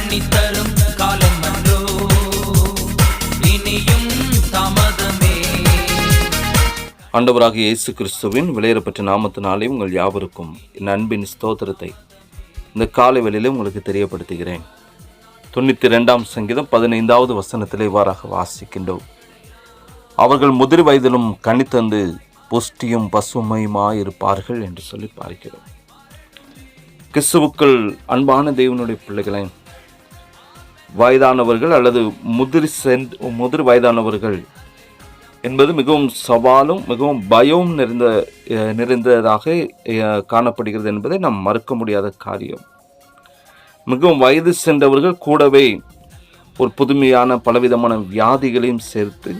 கனி தரும் காலம் அன்றோ, இனியும் தாமதமே. ஆண்டவராகிய இயேசு கிறிஸ்துவின் விலையேறப்பட்ட நாமத்தினாலே உங்கள் யாவருக்கும் என் அன்பின் ஸ்தோத்திரத்தை இந்த காலை வேளையிலே உங்களுக்கு தெரியப்படுத்துகிறேன். 92ஆம் சங்கீதம் 15வது வசனத்திலே இவ்வாறாக வாசிக்கின்றோம். அவர்கள் முதிர் வயதிலும் கனி தந்து புஷ்டியும் பசுமையுமாயிருப்பார்கள் என்று சொல்லி பார்க்கிறோம். கிறிஸ்துவுக்குள் அன்பான தேவனுடைய பிள்ளைகளை, வயதானவர்கள் அல்லது முதிர் வயதானவர்கள் என்பது மிகவும் சவாலும் மிகவும் பயமும் நிறைந்ததாக காணப்படுகிறது என்பதை நாம் மறுக்க முடியாத காரியம். மிகவும் வயது சென்றவர்கள் கூடவே ஒரு புதுமையான பலவிதமான வியாதிகளையும் சேர்த்து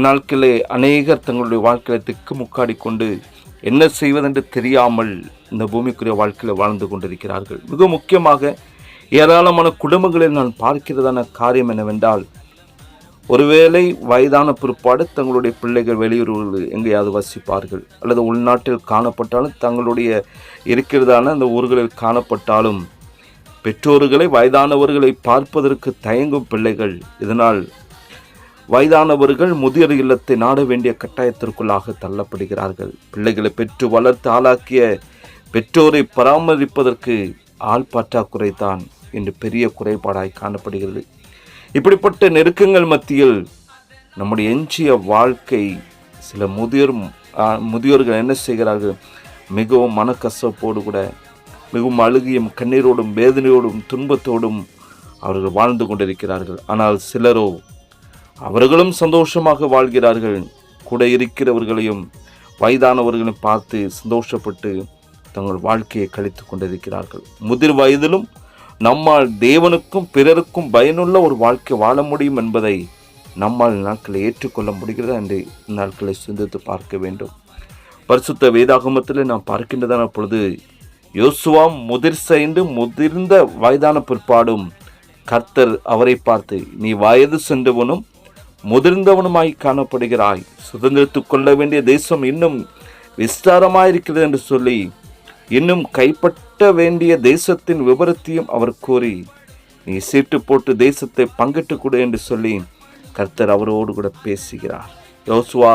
நாட்களே அநேகர் தங்களுடைய வாழ்க்கையை திக்குமுக்காடி கொண்டு என்ன செய்வதென்று தெரியாமல் இந்த பூமிக்குரிய வாழ்க்கையில் வாழ்ந்து கொண்டிருக்கிறார்கள். மிக முக்கியமாக ஏராளமான குடும்பங்களில் நான் பார்க்கிறதான காரியம் என்னவென்றால், ஒருவேளை வயதான பிற்பாடு தங்களுடைய பிள்ளைகள் வெளியூர்கள் எங்கேயாவது வசிப்பார்கள், அல்லது உள்நாட்டில் காணப்பட்டாலும் தங்களுடைய இருக்கிறதான அந்த ஊர்களில் காணப்பட்டாலும் பெற்றோர்களை வயதானவர்களை பார்ப்பதற்கு தயங்கும் பிள்ளைகள். இதனால் வயதானவர்கள் முதியோர் இல்லத்தை நாட வேண்டிய கட்டாயத்திற்குள்ளாக தள்ளப்படுகிறார்கள். பிள்ளைகளை பெற்று வளர்த்து ஆளாக்கிய பெற்றோரை பராமரிப்பதற்கு ஆள் பற்றாக்குறை தான் இன்று பெரிய குறைபாடாய் காணப்படுகிறது. இப்படிப்பட்ட நெருக்கங்கள் மத்தியில் நம்முடைய எஞ்சிய வாழ்க்கை சில முதியோர்கள் என்ன செய்கிறார்கள்? மிகவும் மனக்கசப்போடு கூட மிகவும் அழுகியும் கண்ணீரோடும் வேதனையோடும் துன்பத்தோடும் அவர்கள் வாழ்ந்து கொண்டிருக்கிறார்கள். ஆனால் சிலரோ அவர்களும் சந்தோஷமாக வாழ்கிறார்கள். கூட இருக்கிறவர்களையும் வயதானவர்களையும் பார்த்து சந்தோஷப்பட்டு தங்கள் வாழ்க்கையை கழித்து கொண்டிருக்கிறார்கள். முதிர் வயதிலும் நம்மால் தேவனுக்கும் பிறருக்கும் பயனுள்ள ஒரு வாழ்க்கை வாழ முடியும் என்பதை நம்மால் நாட்களை ஏற்றுக்கொள்ள முடிகிறதா என்று நாட்களை சிந்தித்து பார்க்க வேண்டும். பரிசுத்த வேதாகமத்தில் நாம் பார்க்கின்றதான பொழுது யோசுவா முதிர்ந்த வயதான பிற்பாடும் கர்த்தர் அவரை பார்த்து, நீ வயது சென்றவனும் முதிர்ந்தவனுமாய் காணப்படுகிறாய், சுதந்திரத்துக் கொள்ள வேண்டிய தேசம் இன்னும் விஸ்தாரமாயிருக்கிறது என்று சொல்லி இன்னும் கைப்பற்ற வேண்டிய தேசத்தின் விவரத்தையும் அவர் கூறி, நீ சீட்டு போட்டு தேசத்தை பங்கிட்டு கொடு என்று சொல்லி கர்த்தர் அவரோடு கூட பேசுகிறார். யோசுவா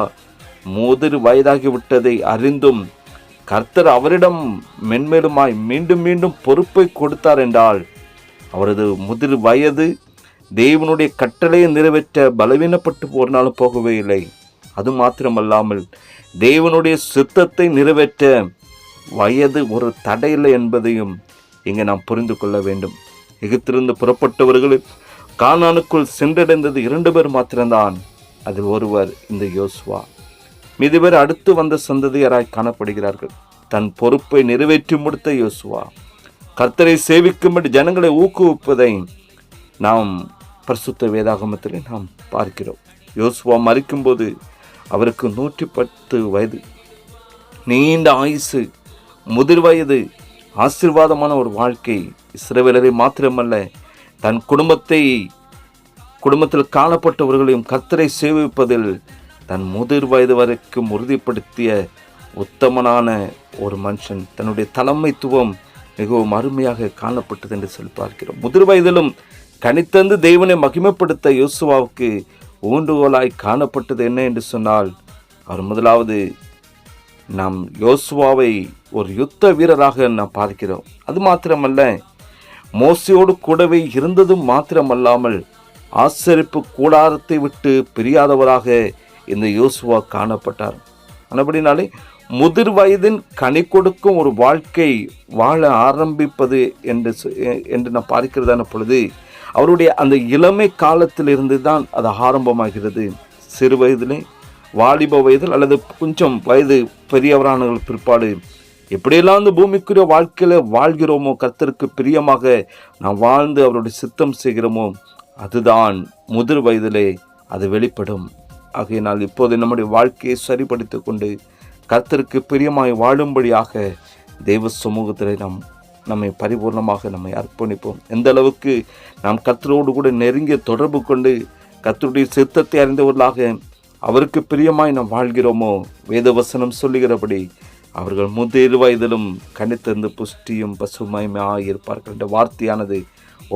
முதிர் வயதாகிவிட்டதை அறிந்தும் கர்த்தர் அவரிடம் மென்மேலுமாய் மீண்டும் மீண்டும் பொறுப்பை கொடுத்தார் என்றால், அவரது முதிர் வயது தேவனுடைய கட்டளையை நிறைவேற்ற பலவீனப்பட்டு போனாலும் போகவே இல்லை. அது மாத்திரமல்லாமல் தேவனுடைய சித்தத்தை நிறைவேற்ற வயது ஒரு தடையில்லை என்பதையும் இங்கே நாம் புரிந்து கொள்ள வேண்டும். எகிப்திலிருந்து புறப்பட்டவர்கள் கானானுக்குள் சென்றடைந்தது 2 பேர் மாத்திரம்தான். அதில் ஒருவர் இந்த யோசுவா. மீதி பேர் அடுத்து வந்த சந்ததியராய் காணப்படுகிறார்கள். தன் பொறுப்பை நிறைவேற்றி முடித்த யோசுவா கர்த்தரை சேவிக்கும்படி ஜனங்களை ஊக்குவிப்பதை நாம் பரிசுத்த வேதாகமத்தில் நாம் பார்க்கிறோம். யோசுவா மரிக்கும்போது அவருக்கு 110 வயது, நீண்ட ஆயுசு, முதிர் வயது, ஆசீர்வாதமான ஒரு வாழ்க்கை. இஸ்ரவேலரை மாத்திரமல்ல, தன் குடும்பத்தில் காணப்பட்டவர்களையும் கர்த்தரை சேவிப்பதில் தன் முதிர் வயது வரைக்கும் உறுதிப்படுத்திய உத்தமனான ஒரு மனுஷன். தன்னுடைய தலைமைத்துவம் மிகவும் அருமையாக காணப்பட்டது என்று சொல்லி பார்க்கிறோம். முதிர் வயதிலும் கனித்தந்து தேவனை மகிமைப்படுத்த யோசுவாவுக்கு ஊன்றுகோலாய் காணப்பட்டது என்ன என்று சொன்னால், அவர் முதலாவது நாம் யோசுவாவை ஒரு யுத்த வீரராக நாம் பார்க்கிறோம். அது மாத்திரமல்ல, மோசையோடு கூடவே இருந்ததும் மாத்திரமல்லாமல் ஆசரிப்பு கூடாரத்தை விட்டு பிரியாதவராக இந்த யோசுவா காணப்பட்டார். அப்படினாலே முதிர் வயதின் கனி கொடுக்கும் ஒரு வாழ்க்கை வாழ ஆரம்பிப்பது என்று நான் பார்க்கிறதான பொழுது அவருடைய அந்த இளமை காலத்திலிருந்து தான் அது ஆரம்பமாகிறது. சிறு வயதிலே, வாலிப வயதில் அல்லது கொஞ்சம் வயது பெரியவரான பிற்பாடு எப்படியெல்லாம் அந்த பூமிக்குரிய வாழ்க்கையில் வாழ்கிறோமோ, கர்த்தருக்கு பிரியமாக நாம் வாழ்ந்து அவருடைய சித்தம் செய்கிறோமோ, அதுதான் முதிர் வயதிலே அது வெளிப்படும். ஆகையினால் இப்போது நம்முடைய வாழ்க்கையை சரிப்படுத்தி கொண்டு கர்த்தருக்கு பிரியமாய் வாழும்படியாக தெய்வ சமூகத்தில் நம்மை பரிபூர்ணமாக நம்மை அர்ப்பணிப்போம். எந்த அளவுக்கு நாம் கர்த்தரோடு கூட நெருங்கிய தொடர்பு கொண்டு கர்த்தருடைய சித்தத்தை அறிந்தவர்களாக அவருக்கு பிரியமாய் நாம் வாழ்கிறோமோ, வேதவசனம் சொல்லுகிறபடி அவர்கள் முதிர் வயதிலும் கனித்திருந்து புஷ்டியும் பசுமையுமாக இருப்பார்கள் என்ற வார்த்தையானது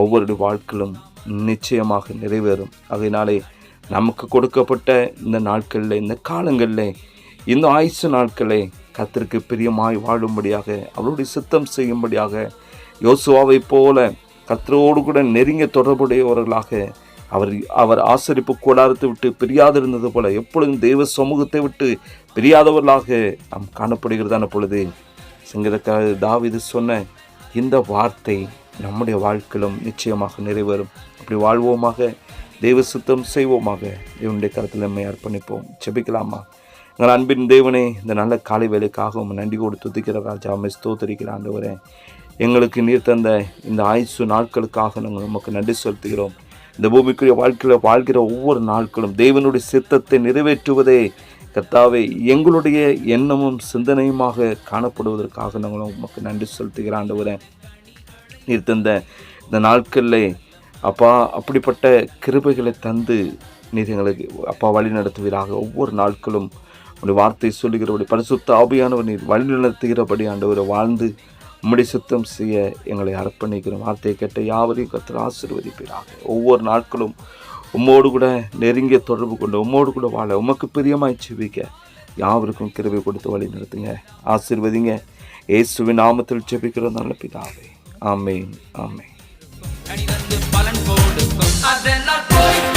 ஒவ்வொரு வாழ்க்கையிலும் நிச்சயமாக நிறைவேறும். அதனாலே நமக்கு கொடுக்கப்பட்ட இந்த நாட்களில், இந்த காலங்களில், இந்த ஆயுசு நாட்களே கர்த்தருக்கு பிரியமாய் வாழும்படியாக, அவருடைய சித்தம் செய்யும்படியாக, யோசுவாவை போல கர்த்தரோடு கூட நெருங்கிய தொடர்புடையவர்களாக, அவர் ஆசரிப்பு கூடாரத்தை விட்டு பிரியாதிருந்தது போல எப்பொழுதும் தெய்வ சமூகத்தை விட்டு பிரியாதவர்களாக நாம் காணப்படுகிறதான பொழுது சங்கீதக்காரர் தாவீது சொன்ன இந்த வார்த்தை நம்முடைய வாழ்க்கையிலும் நிச்சயமாக நிறைவேறும். அப்படி வாழ்வோமாக, தெய்வ சுத்தம் செய்வோமாக. தேவனுடைய கருத்தில் நம்மை அர்ப்பணிப்போம். ஜெபிக்கலாமா? எங்கள் அன்பின் தேவனே, இந்த நல்ல காலை வேலைக்காக நன்றி கொடு துதிக்கிற ராஜா, அம்மை ஸ்தோத்திரிக்கிற ஆண்டவரே, எங்களுக்கு நீர் தந்த இந்த ஆயுசு நாட்களுக்காக நாங்கள் நமக்கு நன்றி செலுத்துகிறோம். இந்த பூமிக்குரிய வாழ்க்கையில் வாழ்கிற ஒவ்வொரு நாட்களும் தேவனுடைய சித்தத்தை நிறைவேற்றுவதே கர்த்தாவே எங்களுடைய எண்ணமும் சிந்தனையுமாக காணப்படுவதற்காக நாங்கள் உமக்கு நன்றி செலுத்துகிற ஆண்டவரே, நீர் தந்த இந்த நாட்களில் அப்பா அப்படிப்பட்ட கிருபைகளை தந்து நீர் எங்களுக்கு அப்பா வழி நடத்துவீராக. ஒவ்வொரு நாட்களும் உடைய வார்த்தை சொல்லுகிறபடி பரிசுத்த ஆவியானவர் நீர் வழி நடத்துகிறபடி ஆண்டவரை வாழ்ந்து உம்முடைய சுத்தம் செய்ய எங்களை அர்ப்பணிக்கிறோம். வார்த்தையை கேட்ட யாவரையும் கர்த்தர் ஆசீர்வதிப்பீராக. ஒவ்வொரு நாட்களும் உம்மோடு கூட நெருங்கிய தொடர்பு கொண்டு உம்மோடு கூட வாழ உமக்கு பிரியமாய் செபிக்க யாவருக்கும் கிருபை கொடுத்து வழி நடத்துங்க, ஆசீர்வதிங்க. இயேசுவின் நாமத்தில் ஜெபிக்கிறோம் நல்ல பிதாவே. ஆமென், ஆமென். பலன் கொடுக்கும் அதனால் போய்